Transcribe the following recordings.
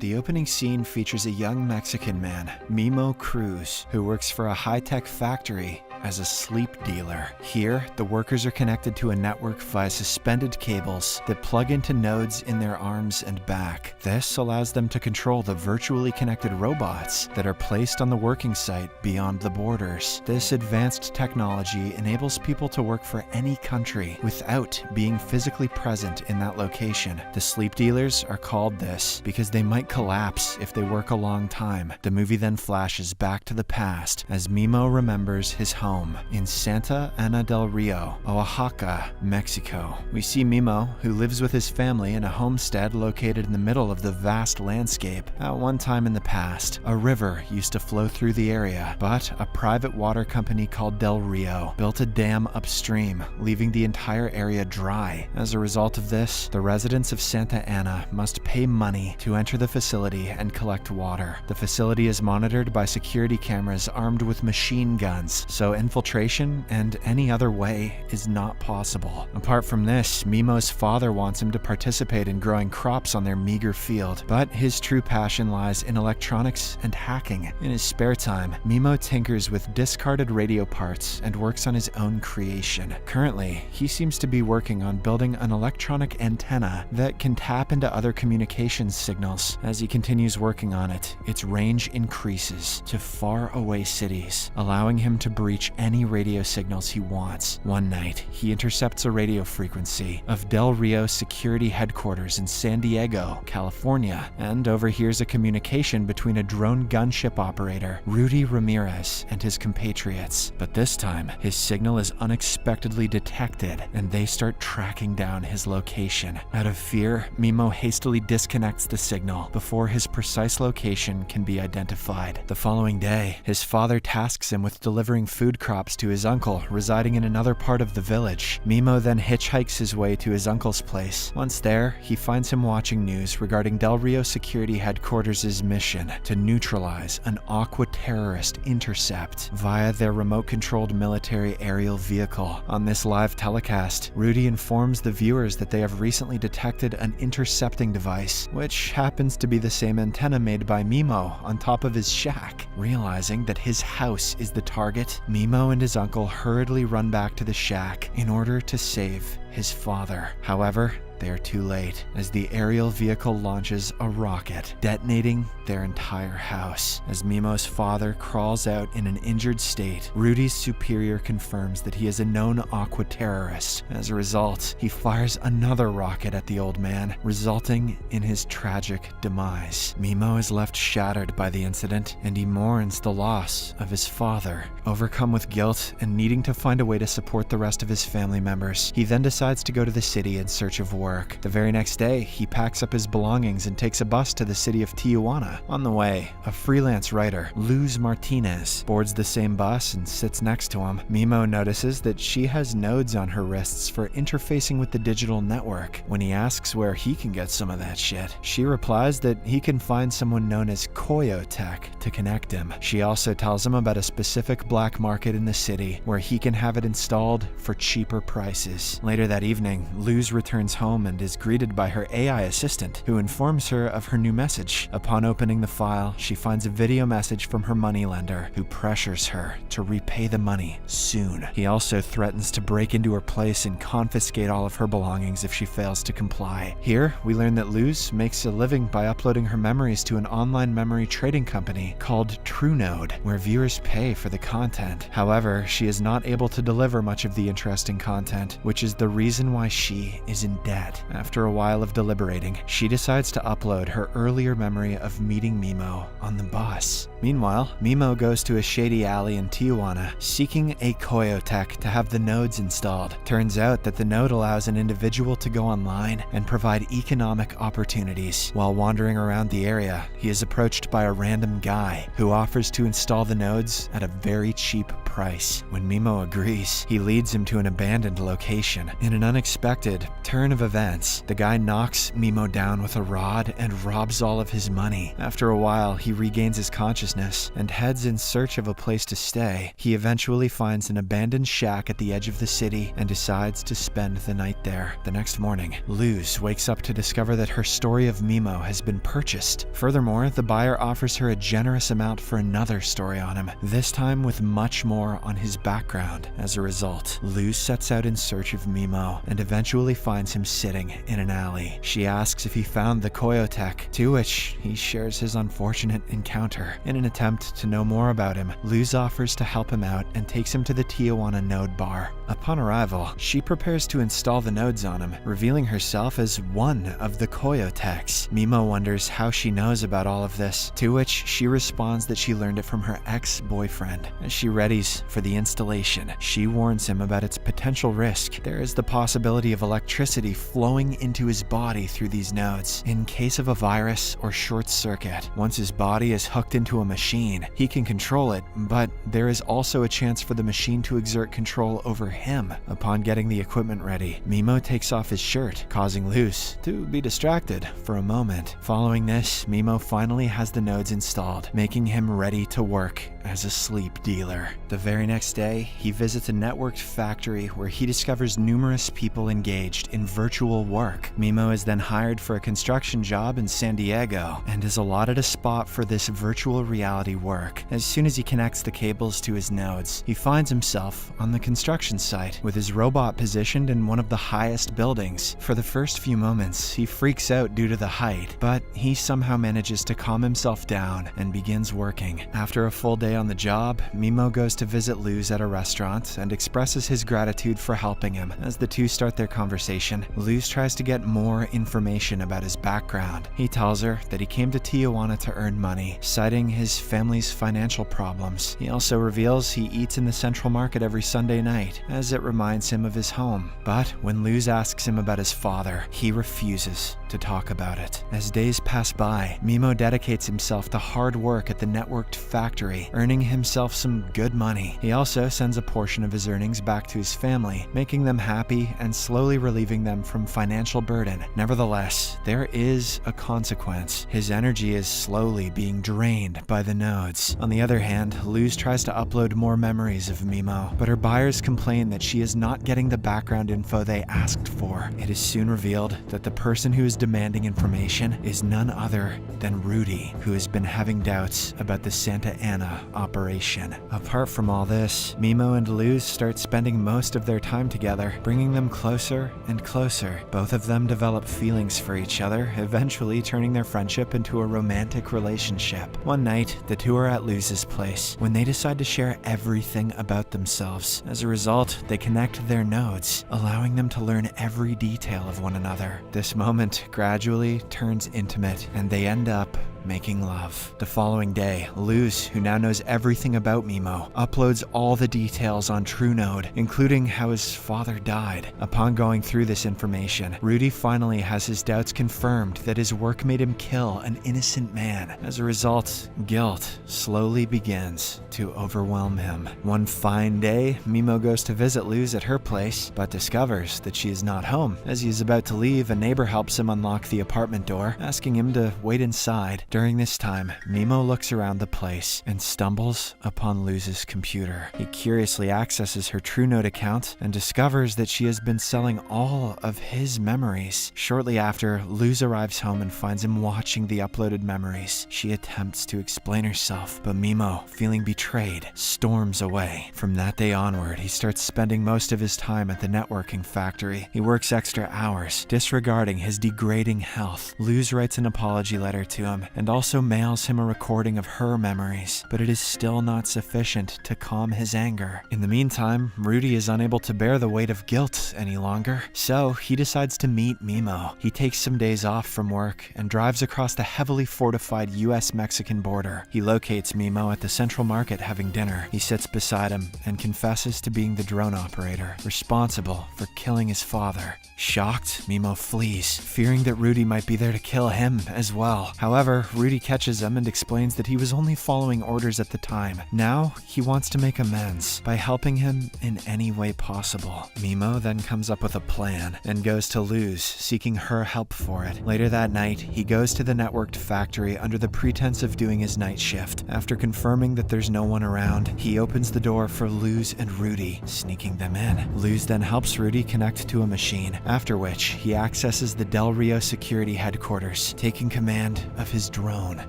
The opening scene features a young Mexican man, Mimo Cruz, who works for a high-tech factory as a sleep dealer. Here, the workers are connected to a network via suspended cables that plug into nodes in their arms and back. This allows them to control the virtually connected robots that are placed on the working site beyond the borders. This advanced technology enables people to work for any country without being physically present in that location. The sleep dealers are called this because they might collapse if they work a long time. The movie then flashes back to the past as Mimo remembers his home in Santa Ana del Rio, Oaxaca, Mexico. We see Mimo, who lives with his family in a homestead located in the middle of the vast landscape. At one time in the past, a river used to flow through the area, but a private water company called Del Rio built a dam upstream, leaving the entire area dry. As a result of this, the residents of Santa Ana must pay money to enter the facility and collect water. The facility is monitored by security cameras armed with machine guns, so infiltration and any other way is not possible. Apart from this, Mimo's father wants him to participate in growing crops on their meager field, but his true passion lies in electronics and hacking. In his spare time, Mimo tinkers with discarded radio parts and works on his own creation. Currently, he seems to be working on building an electronic antenna that can tap into other communications signals. As he continues working on it, its range increases to faraway cities, allowing him to breach any radio signals he wants. One night, he intercepts a radio frequency of Del Rio security headquarters in San Diego, California, and overhears a communication between a drone gunship operator, Rudy Ramirez, and his compatriots. But this time, his signal is unexpectedly detected, and they start tracking down his location. Out of fear, Mimo hastily disconnects the signal before his precise location can be identified. The following day, his father tasks him with delivering food crops to his uncle residing in another part of the village. Mimo then hitchhikes his way to his uncle's place. Once there, he finds him watching news regarding Del Rio Security Headquarters' mission to neutralize an Aqua terrorist intercept via their remote-controlled military aerial vehicle. On this live telecast, Rudy informs the viewers that they have recently detected an intercepting device, which happens to be the same antenna made by Mimo on top of his shack. Realizing that his house is the target, Mimo and his uncle hurriedly run back to the shack in order to save his father. However, they are too late, as the aerial vehicle launches a rocket, detonating their entire house. As Mimo's father crawls out in an injured state, Rudy's superior confirms that he is a known Aqua terrorist. As a result, he fires another rocket at the old man, resulting in his tragic demise. Mimo is left shattered by the incident, and he mourns the loss of his father. Overcome with guilt and needing to find a way to support the rest of his family members, he then decides to go to the city in search of work. The very next day, he packs up his belongings and takes a bus to the city of Tijuana. On the way, a freelance writer, Luz Martinez, boards the same bus and sits next to him. Mimo notices that she has nodes on her wrists for interfacing with the digital network. When he asks where he can get some of that shit, she replies that he can find someone known as Koyo Tech to connect him. She also tells him about a specific black market in the city where he can have it installed for cheaper prices. Later that evening, Luz returns home and is greeted by her AI assistant, who informs her of her new message. Upon opening the file, she finds a video message from her moneylender, who pressures her to repay the money soon. He also threatens to break into her place and confiscate all of her belongings if she fails to comply. Here, we learn that Luz makes a living by uploading her memories to an online memory trading company called TrueNode, where viewers pay for the content. However, she is not able to deliver much of the interesting content, which is the reason why she is in debt. After a while of deliberating, she decides to upload her earlier memory of meeting Mimo on the bus. Meanwhile, Mimo goes to a shady alley in Tijuana, seeking a Koyo Tech to have the nodes installed. Turns out that the node allows an individual to go online and provide economic opportunities. While wandering around the area, he is approached by a random guy who offers to install the nodes at a very cheap price. When Mimo agrees, he leads him to an abandoned location. In an unexpected turn of events. The guy knocks Mimo down with a rod and robs all of his money. After a while, he regains his consciousness and heads in search of a place to stay. He eventually finds an abandoned shack at the edge of the city and decides to spend the night there. The next morning, Luz wakes up to discover that her story of Mimo has been purchased. Furthermore, the buyer offers her a generous amount for another story on him, this time with much more on his background. As a result, Luz sets out in search of Mimo and eventually finds him sitting in an alley. She asks if he found the Koyotek, to which he shares his unfortunate encounter. In an attempt to know more about him, Luz offers to help him out and takes him to the Tijuana node bar. Upon arrival, she prepares to install the nodes on him, revealing herself as one of the Koyoteks. Mimo wonders how she knows about all of this, to which she responds that she learned it from her ex-boyfriend. As she readies for the installation, she warns him about its potential risk. There is the possibility of electricity flowing into his body through these nodes in case of a virus or short circuit. Once his body is hooked into a machine, he can control it, but there is also a chance for the machine to exert control over him. Upon getting the equipment ready, Mimo takes off his shirt, causing Luz to be distracted for a moment. Following this, Mimo finally has the nodes installed, making him ready to work as a sleep dealer. The very next day, he visits a networked factory where he discovers numerous people engaged in virtual work. Mimo is then hired for a construction job in San Diego and is allotted a spot for this virtual reality work. As soon as he connects the cables to his nodes, he finds himself on the construction site with his robot positioned in one of the highest buildings. For the first few moments, he freaks out due to the height, but he somehow manages to calm himself down and begins working. After a full day on the job, Mimo goes to visit Luz at a restaurant and expresses his gratitude for helping him. As the two start their conversation, Luz tries to get more information about his background. He tells her that he came to Tijuana to earn money, citing his family's financial problems. He also reveals he eats in the Central Market every Sunday night, as it reminds him of his home. But when Luz asks him about his father, he refuses to talk about it. As days pass by, Mimo dedicates himself to hard work at the networked factory, earning himself some good money. He also sends a portion of his earnings back to his family, making them happy and slowly relieving them from financial burden. Nevertheless, there is a consequence. His energy is slowly being drained by the nodes. On the other hand, Luz tries to upload more memories of Mimo, but her buyers complain that she is not getting the background info they asked for. It is soon revealed that the person who is demanding information is none other than Rudy, who has been having doubts about the Santa Ana operation. Apart from all this, Mimo and Luz start spending most of their time together, bringing them closer and closer. Both of them develop feelings for each other, eventually turning their friendship into a romantic relationship. One night, the two are at Luz's place when they decide to share everything about themselves. As a result, they connect their nodes, allowing them to learn every detail of one another. This moment gradually turns intimate, and they end up making love. The following day, Luz, who now knows everything about Mimo, uploads all the details on TrueNode, including how his father died. Upon going through this information, Rudy finally has his doubts confirmed that his work made him kill an innocent man. As a result, guilt slowly begins to overwhelm him. One fine day, Mimo goes to visit Luz at her place, but discovers that she is not home. As he is about to leave, a neighbor helps him unlock the apartment door, asking him to wait inside. During this time, Mimo looks around the place and stumbles upon Luz's computer. He curiously accesses her TrueNode account and discovers that she has been selling all of his memories. Shortly after, Luz arrives home and finds him watching the uploaded memories. She attempts to explain herself, but Mimo, feeling betrayed, storms away. From that day onward, he starts spending most of his time at the networking factory. He works extra hours, disregarding his degrading health. Luz writes an apology letter to him and also mails him a recording of her memories, but it is still not sufficient to calm his anger. In the meantime, Rudy is unable to bear the weight of guilt any longer, so he decides to meet Mimo. He takes some days off from work and drives across the heavily fortified US-Mexican border. He locates Mimo at the Central Market having dinner. He sits beside him and confesses to being the drone operator responsible for killing his father. Shocked, Mimo flees, fearing that Rudy might be there to kill him as well. However, Rudy catches him and explains that he was only following orders at the time. Now, he wants to make amends by helping him in any way possible. Mimo then comes up with a plan and goes to Luz, seeking her help for it. Later that night, he goes to the networked factory under the pretense of doing his night shift. After confirming that there's no one around, he opens the door for Luz and Rudy, sneaking them in. Luz then helps Rudy connect to a machine, after which he accesses the Del Rio security headquarters, taking command of his drone.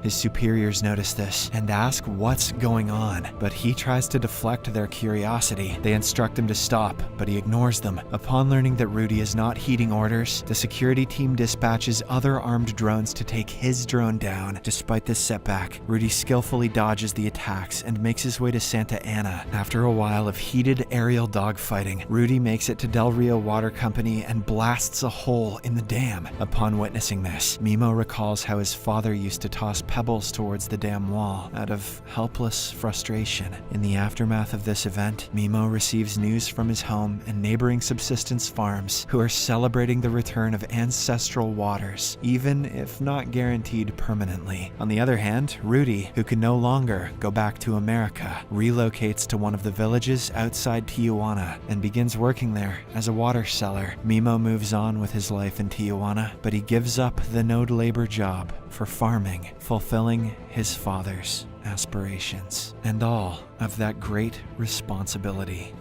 His superiors notice this and ask what's going on, but he tries to deflect their curiosity. They instruct him to stop, but he ignores them. Upon learning that Rudy is not heeding orders, the security team dispatches other armed drones to take his drone down. Despite this setback, Rudy skillfully dodges the attacks and makes his way to Santa Ana. After a while of heated aerial dogfighting, Rudy makes it to Del Rio Water Company and blasts a hole in the dam. Upon witnessing this, Mimo recalls how his father used to toss pebbles towards the dam wall out of helpless frustration. In the aftermath of this event, Mimo receives news from his home and neighboring subsistence farms, who are celebrating the return of ancestral waters, even if not guaranteed permanently. On the other hand, Rudy, who can no longer go back to America, relocates to one of the villages outside Tijuana and begins working there as a water seller. Mimo moves on with his life in Tijuana, but he gives up the no labor job for farming, fulfilling his father's aspirations and all of that great responsibility.